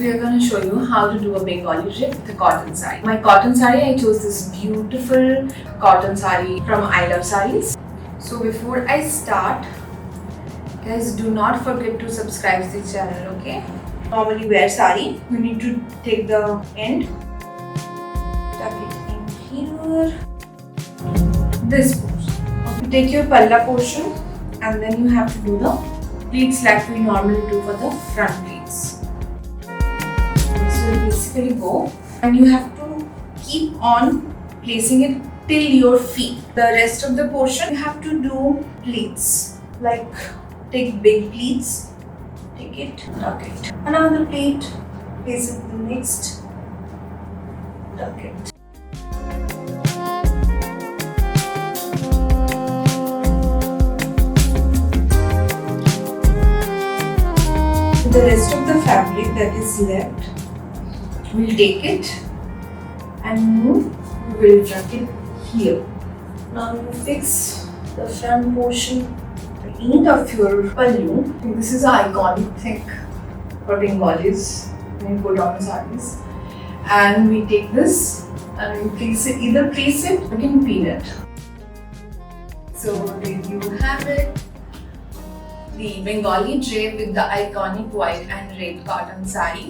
we are going to show you how to do a Bengali drape with a cotton saree. My cotton saree, I chose this beautiful cotton saree from I Love Sarees. So before I start, guys, do not forget to subscribe to the channel, okay? Normally wear saree, you need to take the end, tuck it in here, this portion. You take your palla portion and then you have to do the pleats like we normally do for the front pleats. So you basically go and you have to keep on placing it till your feet. The rest of the portion you have to do pleats, like take big pleats, take it, tuck it. Another pleat, place it in the next, tuck it. The rest of the fabric that is left, we'll take it and we'll tuck it here. Now you fix the front portion, the end of your pallu. This is an iconic thing for Bengalis when you put on sarees. And we take this and we place it, either place it or you can pin it. So there you have it. The Bengali drape with the iconic white and red cotton saree.